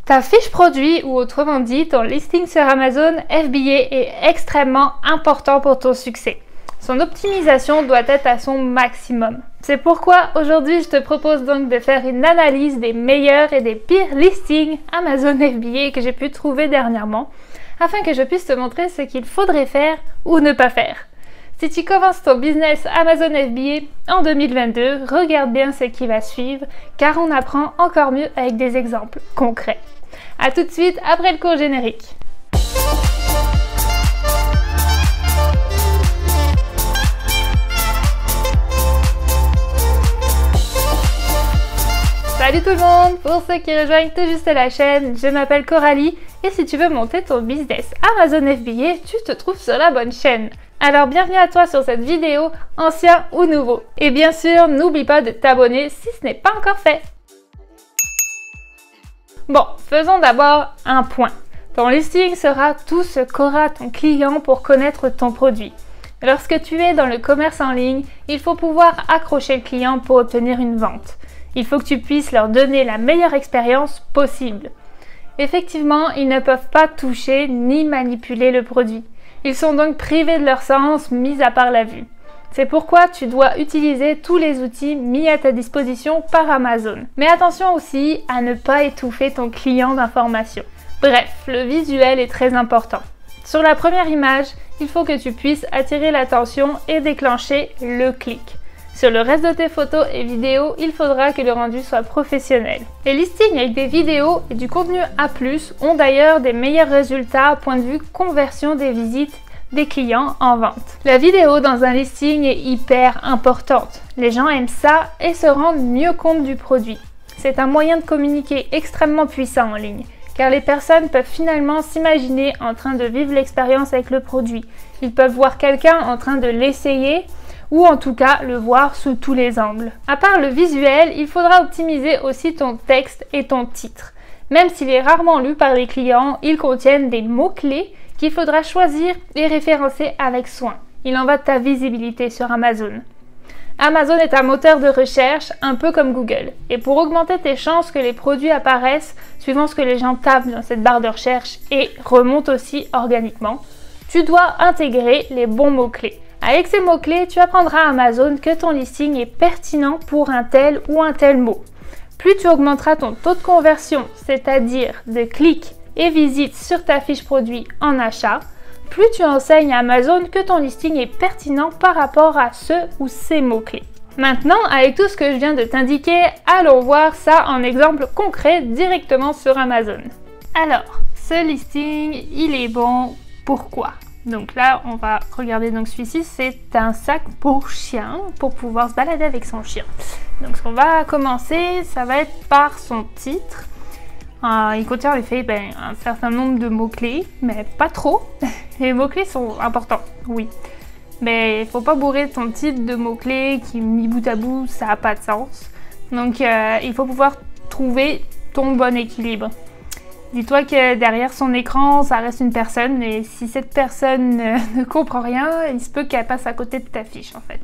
Ta fiche produit, ou autrement dit, ton listing sur Amazon FBA est extrêmement important pour ton succès. Son optimisation doit être à son maximum. C'est pourquoi aujourd'hui je te propose donc de faire une analyse des meilleurs et des pires listings Amazon FBA que j'ai pu trouver dernièrement, afin que je puisse te montrer ce qu'il faudrait faire ou ne pas faire. Si tu commences ton business Amazon FBA en 2022, regarde bien ce qui va suivre, car on apprend encore mieux avec des exemples concrets. A tout de suite après le cours générique. Salut tout le monde! Pour ceux qui rejoignent tout juste la chaîne, je m'appelle Coralie et si tu veux monter ton business Amazon FBA, tu te trouves sur la bonne chaîne. Alors bienvenue à toi sur cette vidéo, ancien ou nouveau. Et bien sûr, n'oublie pas de t'abonner si ce n'est pas encore fait. Bon, faisons d'abord un point. Ton listing sera tout ce qu'aura ton client pour connaître ton produit. Lorsque tu es dans le commerce en ligne, il faut pouvoir accrocher le client pour obtenir une vente. Il faut que tu puisses leur donner la meilleure expérience possible. Effectivement, ils ne peuvent pas toucher ni manipuler le produit. Ils sont donc privés de leur sens, mis à part la vue. C'est pourquoi tu dois utiliser tous les outils mis à ta disposition par Amazon. Mais attention aussi à ne pas étouffer ton client d'informations. Bref, le visuel est très important. Sur la première image, il faut que tu puisses attirer l'attention et déclencher le clic. Sur le reste de tes photos et vidéos, il faudra que le rendu soit professionnel. Les listings avec des vidéos et du contenu A+, ont d'ailleurs des meilleurs résultats à point de vue conversion des visites des clients en vente. La vidéo dans un listing est hyper importante. Les gens aiment ça et se rendent mieux compte du produit. C'est un moyen de communiquer extrêmement puissant en ligne, car les personnes peuvent finalement s'imaginer en train de vivre l'expérience avec le produit. Ils peuvent voir quelqu'un en train de l'essayer ou en tout cas le voir sous tous les angles. À part le visuel, il faudra optimiser aussi ton texte et ton titre. Même s'il est rarement lu par les clients, ils contiennent des mots-clés qu'il faudra choisir et référencer avec soin. Il en va de ta visibilité sur Amazon. Amazon est un moteur de recherche un peu comme Google. Et pour augmenter tes chances que les produits apparaissent suivant ce que les gens tapent dans cette barre de recherche et remontent aussi organiquement, tu dois intégrer les bons mots-clés. Avec ces mots-clés, tu apprendras à Amazon que ton listing est pertinent pour un tel ou un tel mot. Plus tu augmenteras ton taux de conversion, c'est-à-dire de clics et visites sur ta fiche produit en achat, plus tu enseignes à Amazon que ton listing est pertinent par rapport à ce ou ces mots-clés. Maintenant, avec tout ce que je viens de t'indiquer, allons voir ça en exemple concret directement sur Amazon. Alors, ce listing, il est bon, pourquoi? Donc là, on va regarder donc celui-ci, c'est un sac pour chien, pour pouvoir se balader avec son chien. Donc ce qu'on va commencer, ça va être par son titre. Il contient en effet un certain nombre de mots-clés, mais pas trop. Les mots-clés sont importants, oui. Mais il ne faut pas bourrer ton titre de mots-clés qui, mis bout à bout, ça n'a pas de sens. Donc il faut pouvoir trouver ton bon équilibre. Dis-toi que derrière son écran, ça reste une personne et si cette personne ne comprend rien, il se peut qu'elle passe à côté de ta fiche en fait.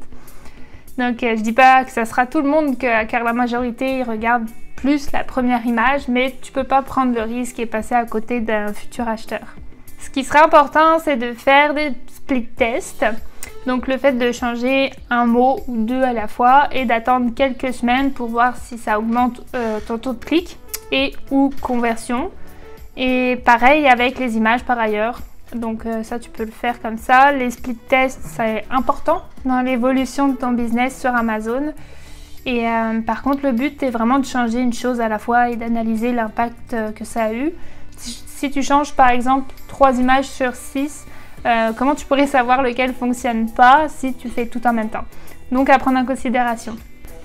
Donc je dis pas que ça sera tout le monde car la majorité regarde plus la première image, mais tu peux pas prendre le risque et passer à côté d'un futur acheteur. Ce qui sera important, c'est de faire des split tests. Donc le fait de changer un mot ou deux à la fois et d'attendre quelques semaines pour voir si ça augmente ton taux de clic et ou conversion. Et pareil avec les images par ailleurs. Donc ça tu peux le faire comme ça. Les split tests c'est important dans l'évolution de ton business sur Amazon. Et par contre le but est vraiment de changer une chose à la fois et d'analyser l'impact que ça a eu. Si tu changes par exemple 3 images sur 6, comment tu pourrais savoir lequel ne fonctionne pas si tu fais tout en même temps? Donc à prendre en considération.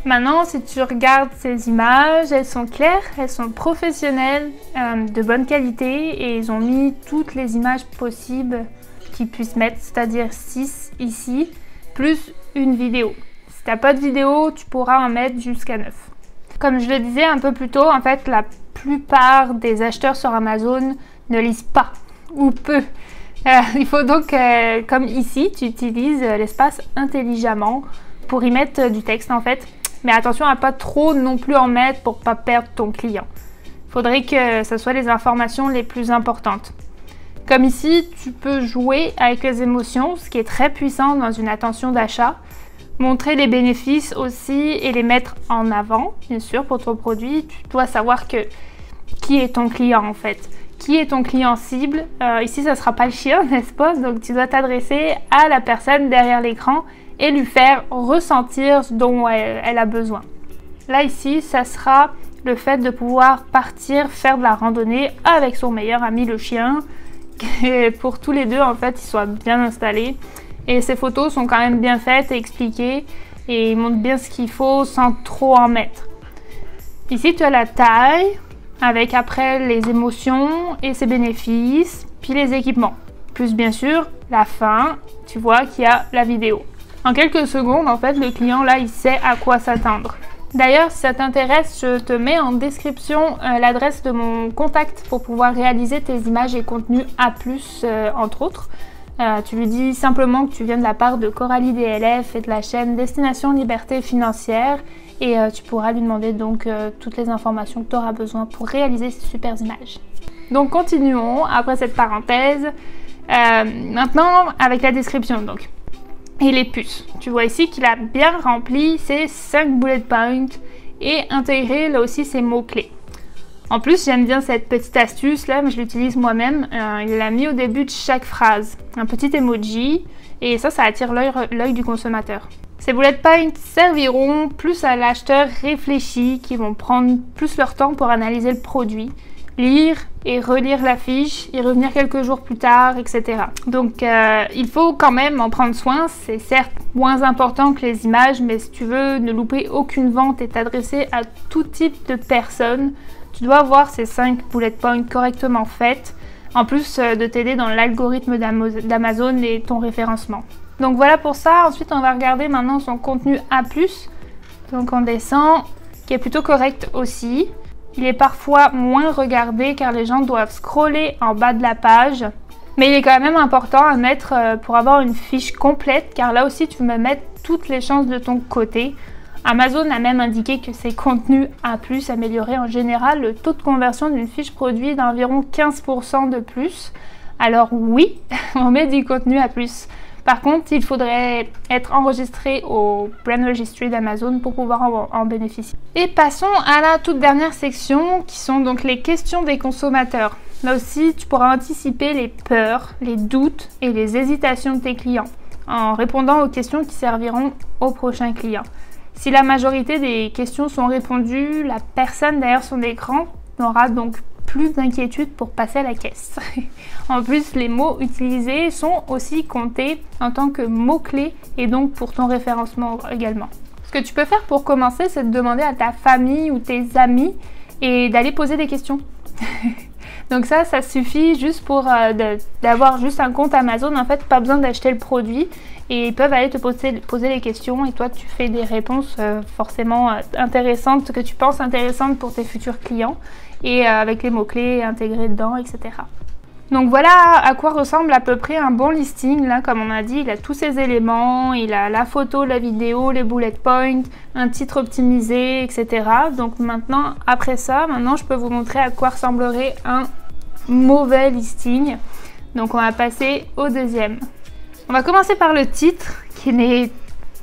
Maintenant, si tu regardes ces images, elles sont claires, elles sont professionnelles, de bonne qualité et ils ont mis toutes les images possibles qu'ils puissent mettre, c'est-à-dire 6 ici, plus une vidéo. Si tu n'as pas de vidéo, tu pourras en mettre jusqu'à 9. Comme je le disais un peu plus tôt, en fait, la plupart des acheteurs sur Amazon ne lisent pas ou peu. Il faut donc, comme ici, tu utilises l'espace intelligemment pour y mettre du texte en fait. Mais attention à pas trop non plus en mettre pour pas perdre ton client. Il faudrait que ce soit les informations les plus importantes. Comme ici, tu peux jouer avec les émotions, ce qui est très puissant dans une attention d'achat. Montrer les bénéfices aussi et les mettre en avant, bien sûr, pour ton produit. Tu dois savoir qui est ton client en fait. Qui est ton client cible? Ici, ça ne sera pas le chien, n'est-ce pas? Donc, tu dois t'adresser à la personne derrière l'écran et lui faire ressentir ce dont elle a besoin. Là, ici, ça sera le fait de pouvoir partir faire de la randonnée avec son meilleur ami, le chien. Pour tous les deux, en fait, ils soient bien installés. Et ces photos sont quand même bien faites et expliquées. Et ils montrent bien ce qu'il faut sans trop en mettre. Ici, tu as la taille, avec après les émotions et ses bénéfices, puis les équipements. Plus bien sûr, la fin, tu vois qu'il y a la vidéo. En quelques secondes, en fait, le client, là, il sait à quoi s'attendre. D'ailleurs, si ça t'intéresse, je te mets en description l'adresse de mon contact pour pouvoir réaliser tes images et contenus A+, entre autres. Tu lui dis simplement que tu viens de la part de Coralie DLF et de la chaîne Destination Liberté Financière et tu pourras lui demander donc toutes les informations que tu auras besoin pour réaliser ces super images. Donc continuons après cette parenthèse. Maintenant avec la description donc. Et les puces. Tu vois ici qu'il a bien rempli ses 5 bullet points et intégré là aussi ses mots-clés. En plus, j'aime bien cette petite astuce là, mais je l'utilise moi-même. Il l'a mis au début de chaque phrase. Un petit emoji et ça attire l'œil du consommateur. Ces bullet points serviront plus à l'acheteur réfléchi qui vont prendre plus leur temps pour analyser le produit, lire et relire la fiche, y revenir quelques jours plus tard, etc. Donc il faut quand même en prendre soin, c'est certes moins important que les images, mais si tu veux ne louper aucune vente et t'adresser à tout type de personnes, tu dois avoir ces 5 bullet points correctement faites, en plus de t'aider dans l'algorithme d'Amazon et ton référencement. Donc voilà pour ça, ensuite on va regarder maintenant son contenu A+, donc on descend, qui est plutôt correct aussi. Il est parfois moins regardé car les gens doivent scroller en bas de la page. Mais il est quand même important à mettre pour avoir une fiche complète car là aussi tu peux mettre toutes les chances de ton côté. Amazon a même indiqué que ces contenus A+, amélioraient en général le taux de conversion d'une fiche produit d'environ 15% de plus. Alors oui, on met du contenu A+. Par contre, il faudrait être enregistré au Brand Registry d'Amazon pour pouvoir en bénéficier. Et passons à la toute dernière section qui sont donc les questions des consommateurs. Là aussi, tu pourras anticiper les peurs, les doutes et les hésitations de tes clients en répondant aux questions qui serviront aux prochains clients. Si la majorité des questions sont répondues, la personne derrière son écran n'aura donc plus d'inquiétude pour passer à la caisse. En plus, les mots utilisés sont aussi comptés en tant que mots-clés et donc pour ton référencement également. Ce que tu peux faire pour commencer, c'est de demander à ta famille ou tes amis et d'aller poser des questions. Donc ça suffit juste pour d'avoir juste un compte Amazon. En fait, pas besoin d'acheter le produit et ils peuvent aller te poser les questions et toi, tu fais des réponses forcément intéressantes, que tu penses intéressantes pour tes futurs clients et avec les mots-clés intégrés dedans, etc. Donc voilà à quoi ressemble à peu près un bon listing. Là, comme on a dit, il a tous ces éléments, il a la photo, la vidéo, les bullet points, un titre optimisé, etc. Donc maintenant, après ça, je peux vous montrer à quoi ressemblerait un mauvais listing. Donc on va passer au deuxième. On va commencer par le titre, qui n'est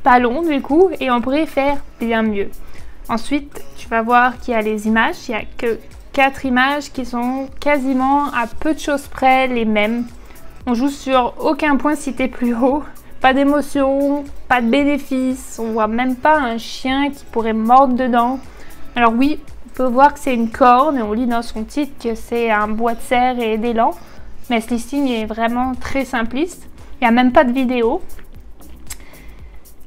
pas long du coup, et on pourrait faire bien mieux. Ensuite, tu vas voir qu'il y a les images, il n'y a que 4 images qui sont quasiment à peu de choses près les mêmes. On joue sur aucun point cité plus haut, pas d'émotion, pas de bénéfice, on voit même pas un chien qui pourrait mordre dedans. Alors oui, on peut voir que c'est une corne et on lit dans son titre que c'est un bois de serre et d'élan, mais ce listing est vraiment très simpliste. Il n'y a même pas de vidéo.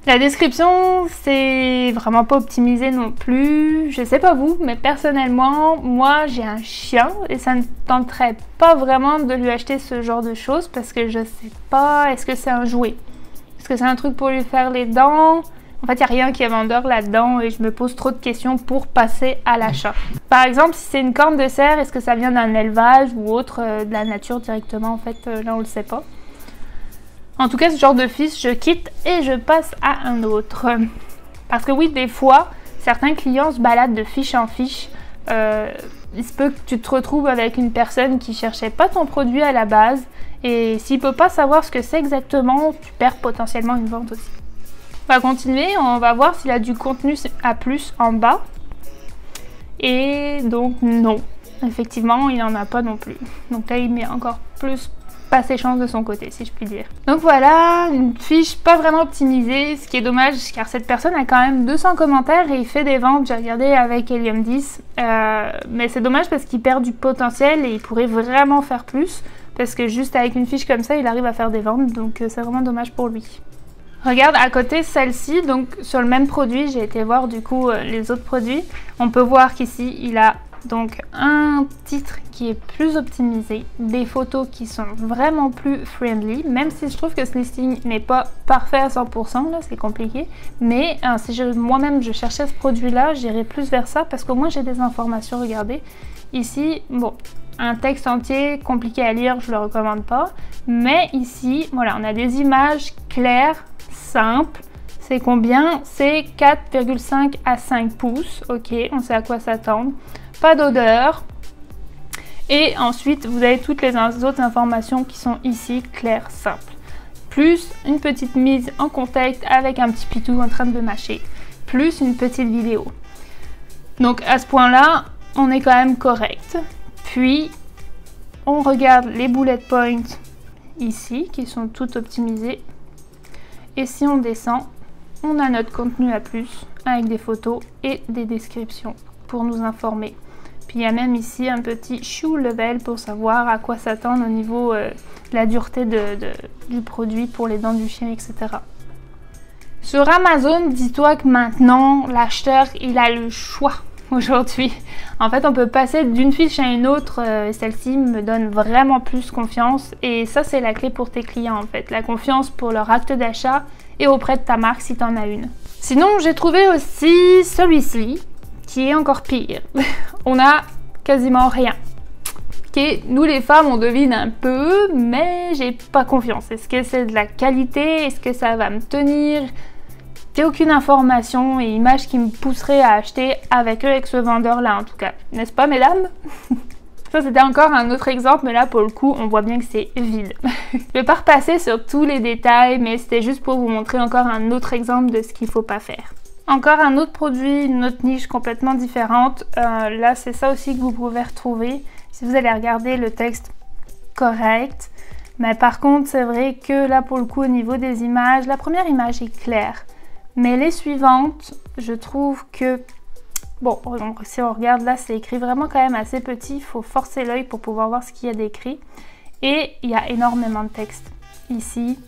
La description, c'est vraiment pas optimisé non plus. Je sais pas vous, mais personnellement, moi j'ai un chien et ça ne tenterait pas vraiment de lui acheter ce genre de choses parce que je sais pas, est-ce que c'est un jouet? Est-ce que c'est un truc pour lui faire les dents? En fait, il n'y a rien qui est vendeur là-dedans et je me pose trop de questions pour passer à l'achat. Par exemple, si c'est une corne de cerf, est-ce que ça vient d'un élevage ou autre, de la nature directement? En fait, là on le sait pas. En tout cas, ce genre de fiche, je quitte et je passe à un autre. Parce que oui, des fois, certains clients se baladent de fiche en fiche il se peut que tu te retrouves avec une personne qui cherchait pas ton produit à la base et s'il peut pas savoir ce que c'est exactement, tu perds potentiellement une vente aussi. On va continuer, on va voir s'il a du contenu à plus en bas. Et donc non, effectivement il n'en a pas non plus. Donc là il met encore plus pas ses chances de son côté, si je puis dire. Donc voilà, une fiche pas vraiment optimisée, ce qui est dommage car cette personne a quand même 200 commentaires et il fait des ventes. J'ai regardé avec Helium 10, mais c'est dommage parce qu'il perd du potentiel et il pourrait vraiment faire plus parce que juste avec une fiche comme ça, il arrive à faire des ventes, donc c'est vraiment dommage pour lui. Regarde à côté celle-ci, donc sur le même produit, j'ai été voir du coup les autres produits. On peut voir qu'ici il a donc un titre qui est plus optimisé, des photos qui sont vraiment plus friendly, même si je trouve que ce listing n'est pas parfait à 100%, là c'est compliqué, mais si moi-même je cherchais ce produit-là, j'irais plus vers ça parce qu'au moins j'ai des informations. Regardez, ici, bon, un texte entier compliqué à lire, je le recommande pas, mais ici, voilà, on a des images claires, simples. C'est combien? C'est 4,5 à 5 pouces, ok, on sait à quoi s'attendre. Pas d'odeur. Et ensuite, vous avez toutes les autres informations qui sont ici, claires, simples. Plus une petite mise en contexte avec un petit pitou en train de mâcher. Plus une petite vidéo. Donc à ce point-là, on est quand même correct. Puis, on regarde les bullet points ici, qui sont toutes optimisées. Et si on descend, on a notre contenu à plus, avec des photos et des descriptions pour nous informer. Puis il y a même ici un petit shoe level pour savoir à quoi s'attendre au niveau de la dureté du produit pour les dents du chien, etc. Sur Amazon, dis-toi que maintenant, l'acheteur, il a le choix aujourd'hui. En fait, on peut passer d'une fiche à une autre. Celle-ci me donne vraiment plus confiance. Et ça, c'est la clé pour tes clients, en fait. La confiance pour leur acte d'achat et auprès de ta marque si tu en as une. Sinon, j'ai trouvé aussi celui-ci, qui est encore pire. On a quasiment rien. Okay, nous les femmes on devine un peu, mais j'ai pas confiance. Est-ce que c'est de la qualité? Est-ce que ça va me tenir? J'ai aucune information et image qui me pousserait à acheter avec eux, avec ce vendeur là en tout cas. N'est-ce pas mesdames? Ça c'était encore un autre exemple, mais là pour le coup on voit bien que c'est vide. Je vais pas repasser sur tous les détails, mais c'était juste pour vous montrer encore un autre exemple de ce qu'il faut pas faire. Encore un autre produit, une autre niche complètement différente. Là, c'est ça aussi que vous pouvez retrouver si vous allez regarder le texte correct. Mais par contre, c'est vrai que là, pour le coup, au niveau des images, la première image est claire. Mais les suivantes, je trouve que... Bon, donc, si on regarde là, c'est écrit vraiment quand même assez petit. Il faut forcer l'œil pour pouvoir voir ce qu'il y a d'écrit. Et il y a énormément de texte. Ici.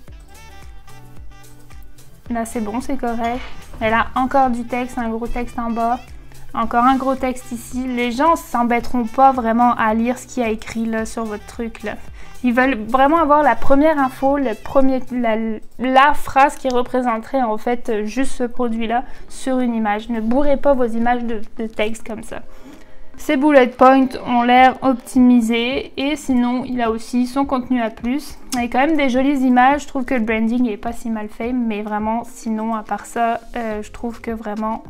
Là, c'est bon, c'est correct. Et là, encore du texte, un gros texte en bas. Encore un gros texte ici. Les gens s'embêteront pas vraiment à lire ce qu'il y a écrit là sur votre truc là. Ils veulent vraiment avoir la première info, la phrase qui représenterait en fait juste ce produit-là sur une image. Ne bourrez pas vos images de texte comme ça. Ces bullet points ont l'air optimisés et sinon il a aussi son contenu à plus. Il y a quand même des jolies images, je trouve que le branding n'est pas si mal fait, mais vraiment sinon à part ça, je trouve que vraiment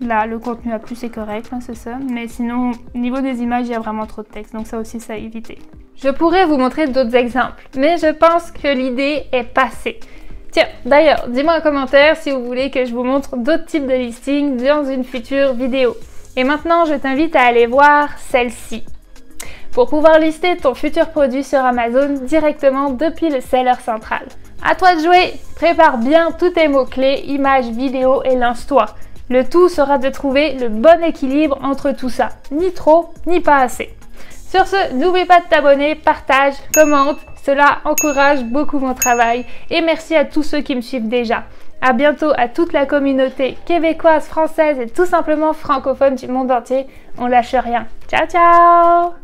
là le contenu à plus est correct, c'est ça. Mais sinon au niveau des images il y a vraiment trop de texte, donc ça aussi ça à éviter. Je pourrais vous montrer d'autres exemples, mais je pense que l'idée est passée. Tiens, d'ailleurs, dis-moi en commentaire si vous voulez que je vous montre d'autres types de listings dans une future vidéo. Et maintenant, je t'invite à aller voir celle-ci. Pour pouvoir lister ton futur produit sur Amazon directement depuis le seller central. À toi de jouer! Prépare bien tous tes mots-clés, images, vidéos et lance-toi. Le tout sera de trouver le bon équilibre entre tout ça. Ni trop, ni pas assez. Sur ce, n'oublie pas de t'abonner, partage, commente. Cela encourage beaucoup mon travail. Et merci à tous ceux qui me suivent déjà. À bientôt à toute la communauté québécoise, française et tout simplement francophone du monde entier. On lâche rien. Ciao, ciao!